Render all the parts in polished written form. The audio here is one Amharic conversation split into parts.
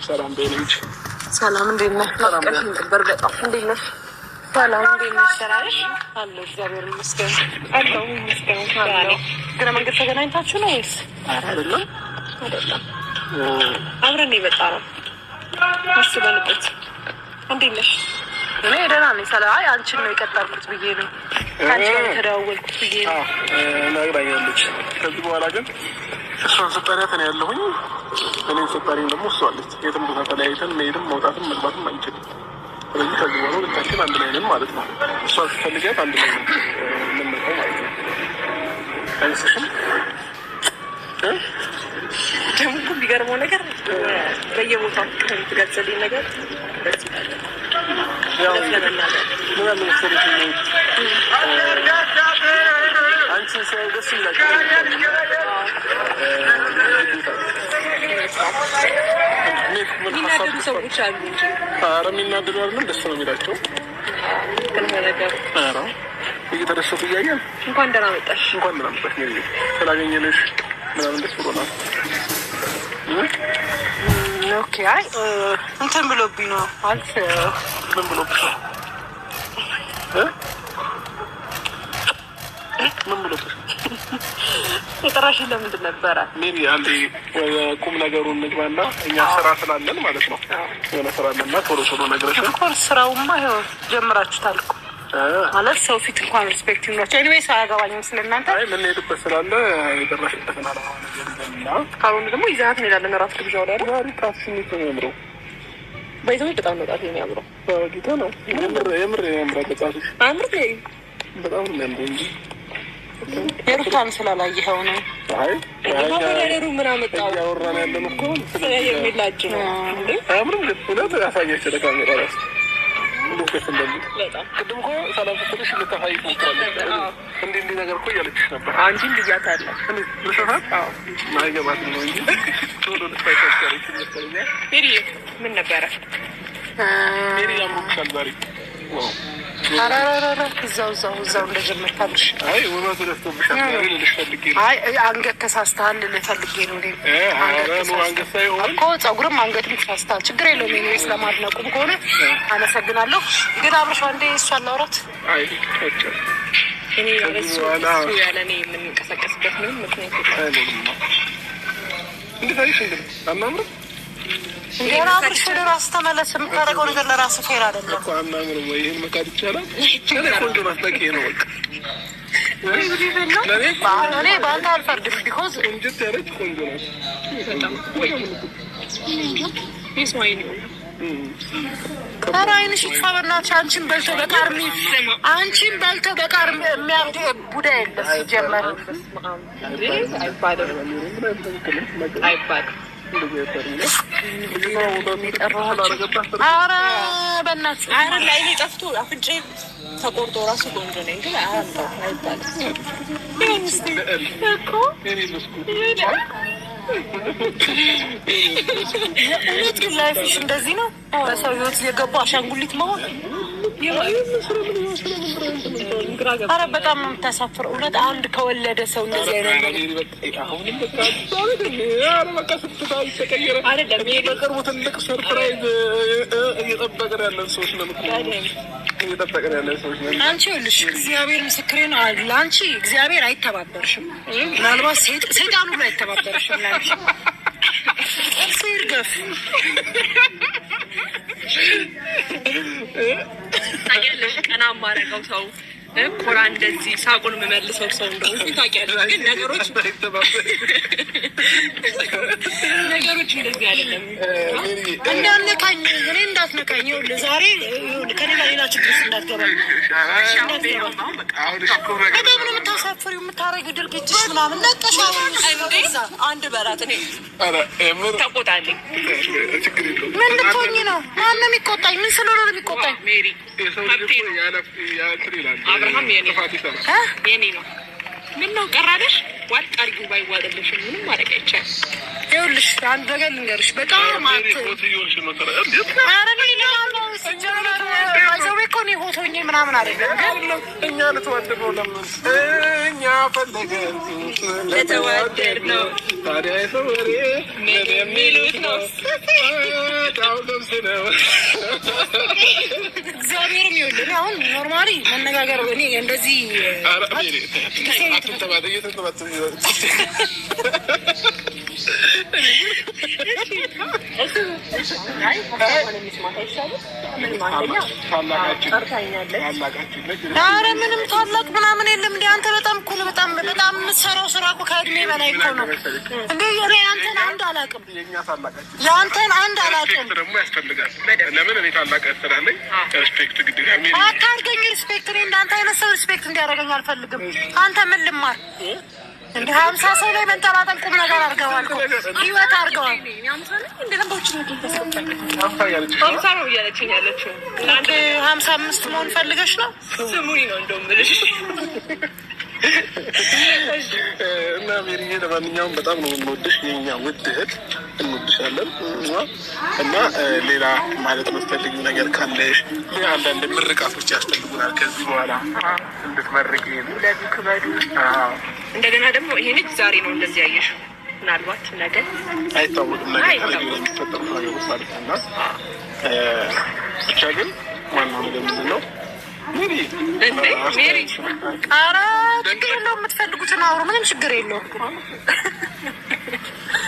ሰላም ቤልጅ ሰላም እንዴት ነህ? በርገጣ እንዴት ነህ? ሰላም እንዴት ነህ? ሰራሽ አለ እግዚአብሔር ይመስገን አለው ይመስገን አለው። ግን መንገድ ተገናኝታችሁ ነው ወይስ አይደለም? አይደለም አብረን የመጣ ነው። አስበንበት። እንዴት ነሽ? እኔ ደህና ነኝ። ሰላም አይ አንቺን ነው የቀጠርኩት ብዬ ነው አንቺ ነው ተደዋወልኩት ብዬ ነው ነግራኛለች። ከዚህ በኋላ ግን እሷን ስጠሪያት እኔ ያለሁኝ እኔን ስጠሪኝ ደግሞ እሷ አለች። የትም ቦታ ተለያይተን መሄድም መውጣትም መግባትም አንችልም። ስለዚህ ከዚህ በኋላ ሁለታችን አንድ ላይ ነን ማለት ነው። እሷ ስትፈልጊያት አንድ ላይ ነን የምንመጣው ማለት ነው። አይመስልሽም? ደግሞ እኮ የሚገርመው ነገር በየቦታው ከምትገልጽልኝ ነገር ደስ ይላል። ያው ምን አለ መሰለሽ አንቺ ሰው ደስ ይላል። የሚናደዱ ሰዎች አሉ እንጂ ኧረ የሚናደዱ አይደለም፣ ደስ ነው የሚላቸው። ኧረ እየተደሰቱ እያየን እንኳን ደህና መጣሽ ስላገኘንሽ ምናምን ደስ ብሎናል። ኦኬ አይ እንትን ብሎብኝ ነው ማለት ምን ብሎብሽ ነው? ምን ብሎብሽ የጠራሽ ለምንድን ነበረ? ሜሪ አንዴ ቁም ነገሩን እንግባና እኛ ስራ ስላለን ማለት ነው። የሆነ ስራ አለና ቶሎ ነግረሽን እኮ ስራውማ ይኸው ጀምራችሁታል እኮ ማለት ሰው ፊት እንኳን ሪስፔክት ይኖራቸው። ኤኒዌይስ አያገባኝም ስለእናንተ። አይ ምን ሄድበት ስላለ የደረሽበትን አላማ ነገርና ካልሆነ ደግሞ ይዘናት እንሄዳለን። እራት ግብዣው ላይ አይደል? ጣት ስሜት ነው የሚያምረው። በይዘው በጣም ነው ጣት የሚያምረው። በጌታ ነው የምር ያምራል። ጣትሽ አምር በጣም ነው የሚያምረው እንጂ የሩታን ስላላየኸው ነው። አይ ማወዳደሩ ምን አመጣው? ያወራን ያለን እኮ የሚላጅ ነው እንዴ? አምርም ለምን ያሳያችሁ ለካሜራ ራስ እንደዚህ እንደዚህ ቅድም እኮ ሰላም ስትልሽ ልታሳይሽ ሞክራለች። እንዲህ ነገር እኮ እያለችሽ ነበር። አንቺን ብያታለሁ። ልሰፋት ማይገባትም ነው እንጂ ቶሎ ልታይታቸዋለች ይመስለኛል። ሜሪ ምን ነበረ? ሜሪ ያምሩብሻል ዛሬ። አራራራ እዛው እንደጀመርካልሽ። አይ ውበቱ ደስቶብሻል ዛሬ ልልሽ ፈልጌ ነው። አይ አንገት ተሳስተሃል ልልህ ፈልጌ ነው እንዴ? አንገት ሳይሆን እኮ ፀጉርም አንገትም ተሳስተሃል። ችግር የለውም። ኤኒዌይስ ለማድነቁም ከሆነ አመሰግናለሁ። ግን አብረሽ አንዴ እሷን ላውራት። አይ እኔ እሱ ያለ እኔ የምንቀሳቀስበት ምንም ምክንያት የለም። እንዴት አይሽ እንዴ? አናምርም ገና አብረሽ ወደ ራስህ ተመለስ። የምታደርገው ነገር ለራስህ ፌር አይደለም እኮ። አናምርም ወይ? ይሄን መካድ ይቻላል? ቆንጆ ማስታወቂ ነው በቃ። እኔ በአንተ አልፈርድም። ቢኮዝ እንጀት ያለች ቆንጆ ናት በጣም። ኧረ አይንሽ ይጥፋ በእናትሽ። አንቺን በልቶ በቃር የሚያብድ ቡዳ የለም ሲጀመር። አይባልም። ኧረ በእናትሽ ኧረ ላይኔ ጠፍቶ አፍንጬ ተቆርጦ ራሱ ቆንጆ ነኝ ግን አይባልም እኮ። እውነት ግን ላይፍሽ እንደዚህ ነው? በሰው ህይወት የገቡ አሻንጉሊት መሆን ኧረ በጣም ነው የምታሳፍረው። እውነት አንድ ከወለደ ሰው እንደዚህ አይነት አይደለም። በቅርቡ ትልቅ ሰርፕራይዝ እየጠበቅን ያለን ሰዎች ነን። አንቺ ይኸውልሽ እግዚአብሔር ምስክሬ ነው። ለአንቺ እግዚአብሔር አይተባበርሽም። ምናልባት ሰይጣኑ ላይ አይተባበርሽም። ለአንቺ እርሱ ይርገፍ። ታውቂያለሽ ቀና የማደርገው ሰው ኮራ እንደዚህ ሳቁን የምመልሰው ሰው እንደሆነ ታውቂያለሽ። ግን ነገሮች እንደዚህ አይደለም። እንዳትነካኝ እኔ እንዳትነካኝ። ይኸውልህ ዛሬ ከኔ ጋር ሌላ ችግር ውስጥ እንዳትገባ። በጣም ነው የምታሳፍሪው። የምታረጊው ድርጊትሽ ምናምን ለቀሻ አንድ በላት። እኔ ተቆጣልኝ። ምን ልትሆኚ ነው? ማነው የሚቆጣኝ? ምን ስለሆነ ነው የሚቆጣኝ? ሜሪ አብርሃም የኔ ነው። ምን ነው ቀራለሽ? ዋጥ አድርጊው ባይዋጥልሽም ምንም ማድረግ አይቻልም። ይኸውልሽ አንድ ነገር ልንገርሽ። በጣም እኔ ሆቶኝ ምናምን አይደለም። እኛ ልተዋደድ ነው። ለምን እኛ ፈለገን ለተዋደድ ነው። ታዲያ የሰው ወሬ ምን የሚሉት ነው? ጣውደምስ ነው። እግዚአብሔርም ይኸውልህ አሁን ኖርማሊ መነጋገር እኔ እንደዚህ ኧረ ምንም ታላቅ ምናምን የለም። እንደ አንተ በጣም እኮ ነው በጣም የምትሰራው ስራ እኮ ከእድሜ በላይ እኮ ነው። እንደ እኔ አንተን አንድ አላውቅም፣ የአንተን አንድ አላውቅም። ደግሞ ያስፈልጋል። ለምን እኔ ታላቅ ያስፈልጋለኝ ሪስፔክት ግዴታ አታርገኝ። ሪስፔክት እኔ እንዳንተ አይነት ሰው ሪስፔክት እንዲያደርገኝ አልፈልግም። አንተ ምን ልማር እንደ 50 ሰው ላይ መንጠላጠል ቁም ነገር አድርገዋል እኮ ህይወት አድርገዋል። ሀምሳ ነው እያለችኝ ያለችው 55 መሆን ፈልገሽ ነው? ስሙኝ ነው እንደውም ብልሽ እና ሜሪዬ ለማንኛውም በጣም ነው የምንወድሽ የኛ ውድ እህት፣ እንወድሻለን። እና ሌላ ማለት የምትፈልጊው ነገር ካለሽ አንዳንድ ምርቃቶች ያስፈልጉናል ከዚህ በኋላ እንድትመርቂ። ለዚህ ክበዱ። እንደገና ደግሞ ይሄ ልጅ ዛሬ ነው እንደዚህ ያየሽው፣ ምናልባት ነገ አይታወቅም ነገር የሚፈጠሩ ነገሮች ማለት ነው። እና ብቻ ግን ዋናው ነገር ምንድን ነው ሜሪ ኧረ ችግር የለውም። የምትፈልጉትን አውሩ፣ ምንም ችግር የለውም።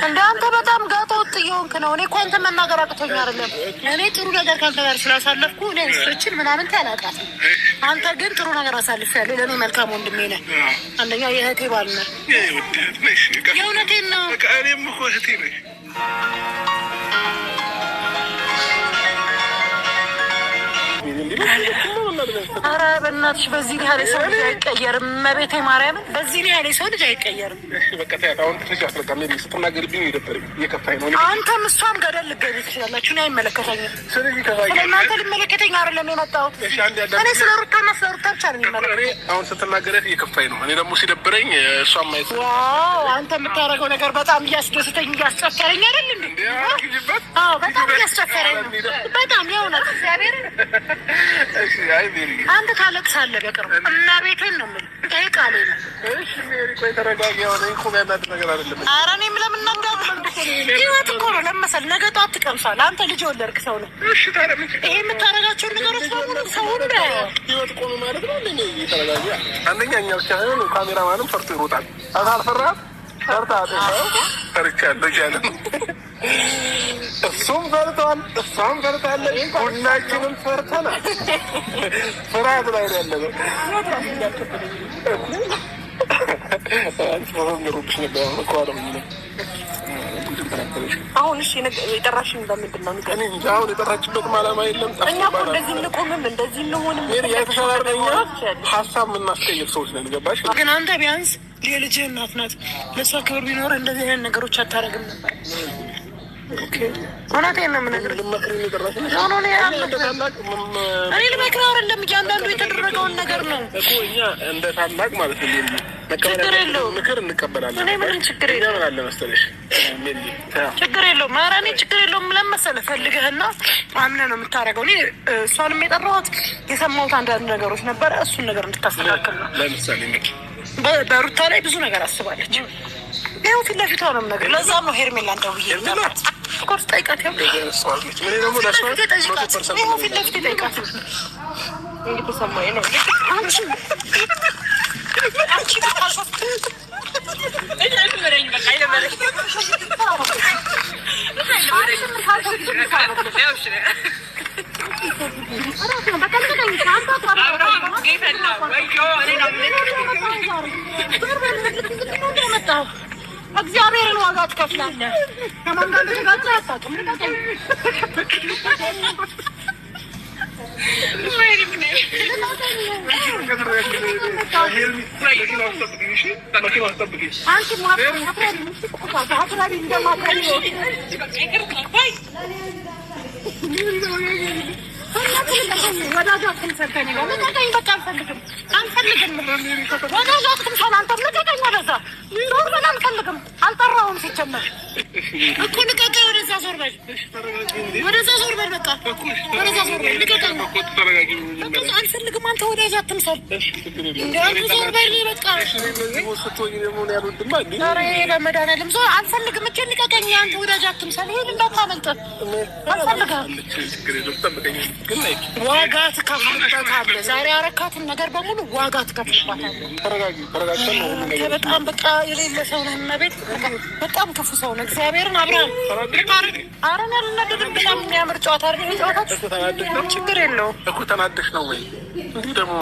እንደ አንተ በጣም ጋጠ ወጥ እየሆንክ ነው። እኔ እኮ አንተ መናገር አቅቶኝ አይደለም። እኔ ጥሩ ነገር ከአንተ ጋር ስላሳለፍኩ እኔ እንስቶችን ምናምን ታላቃት። አንተ ግን ጥሩ ነገር አሳልፌያለሁ። ለእኔ መልካም ወንድሜ ነህ። አንደኛ የእህቴ ባል ነህ። የእውነቴን ነው። እኔም እኮ እህቴ ነኝ። ኧረ በእናትሽ በዚህ ያህል ሰው ልጅ አይቀየርም። መቤቴ ማርያምን በዚህ ያህል ሰው ልጅ አይቀየርም። አንተም እሷም ገደል ልትገቢ ትችላላችሁ። እኔ አይመለከተኝም። ስለእናንተ ሊመለከተኝ አይደለም የመጣሁት። እኔ ስለ ሩታና ስለ ሩታ ብቻ ነው የሚመለከተኝ። አሁን ስትናገረት እየከፋኝ ነው። እኔ ደግሞ ሲደብረኝ እሷም ማየት አንተ የምታደርገው ነገር በጣም እያስደስተኝ እያስጨፈረኝ አይደል እንዴ? በጣም እያስጨፈረኝ ነው። በጣም የእውነት እግዚአብሔር አንተ ታለቅሳለህ በቅርቡ እና ቤቴን ነው የምልህ። ይሄ ቃሌ ነው። ኧረ እኔም ለምን ህይወት እኮ ነው ለመሰል ነገ ጠዋት ትቀምሳለህ። አንተ ልጅ የወለድክ ሰው ነው። ይሄ የምታደርጋቸውን ነገሮች በሙሉ ሰው ህይወት ቆሙ ማለት ነው። አንደኛ እኛ ብቻ ሆን ካሜራማንም ፈርቶ ይሮጣል። አልፈራህም? ፈርቻለሁ እያለ እሱም ፈርተዋል፣ እሷም ፈርታለች፣ ሁላችንም ፈርተናል። ፍርሃት ላይ ነው ያለነው። አሁን እሺ የጠራሽን በምንድን ነው? አሁን የጠራችበትም ዓላማ የለም። እኛ እኮ እንደዚህ እንቆምም እንደዚህ እንሆንም የተሸራረኛ ሀሳብ የምናስቀይር ሰዎች ነን። ገባሽ? ግን አንተ ቢያንስ የልጅህ እናት ናት። ለእሷ ክብር ቢኖር እንደዚህ አይነት ነገሮች አታደርግም ነበር። እውነቴን ነው የምነግርህ። እኔ ልመክርህ አይደለም፣ እያንዳንዱ የተደረገውን ነገር ነው እኮ እኛ እንደ ታላቅ ማለት ነው። ችግር የለውም፣ ምክር እንቀበላለን። እኔ ምንም ችግር የለውም። አለ መሰለሽ ችግር የለውም። ኧረ እኔ ችግር የለውም። ለምን መሰለህ ፈልገህና አምነህ ነው የምታደርገው። እኔ እሷንም የጠራኋት የሰማሁት አንዳንድ ነገሮች ነበረ። እሱን ነገር እንድታስተካክል ነው። ለምሳሌ በሩታ ላይ ብዙ ነገር አስባለች። ይኸው ፊት ለፊቷ ነው የምነግርህ። ለዛም ነው ሄርሜላ እንደው ብዬ ኮርስ ጠይቃት። ይኸው ፊት ለፊት ጠይቃት። እየተሰማኝ ነው። እግዚአብሔርን ዋጋ ትከፍላለህ። ከማን ጋር ልትጋጭ አታውቅም። አልጠራሁም ሲጀመር እኮ ልቀቀኝ። ወደዛ ዞር በል፣ ወደዛ ዞር በል፣ በቃ ወደዛ ዞር በል። ልቀቀኝ። አልፈልግም። አንተ ወዳጅ አትምሰል። አንተ ዞር በል በቃ። ኧረ በመድኃኒዓለም ዞር። አልፈልግም። እጄን ልቀቀኝ። አንተ ወዳጅ አትምሰል። ይሄን እንዳታመልጥ አልፈልግም። ዋጋ ትከፍልበታለህ። ዛሬ ያረካትን ነገር በሙሉ ዋጋ ትከፍልበታለህ። በጣም በቃ የሌለ ሰው ነህ። እመቤት በጣም ክፉ ሰው ነው። እግዚአብሔርን አብርሃም አረን ያልናደድም በጣም የሚያምር ጨዋታ ጨዋታ ችግር የለውም እኮ ተናደሽ ነው ወይ እንዲህ ደግሞ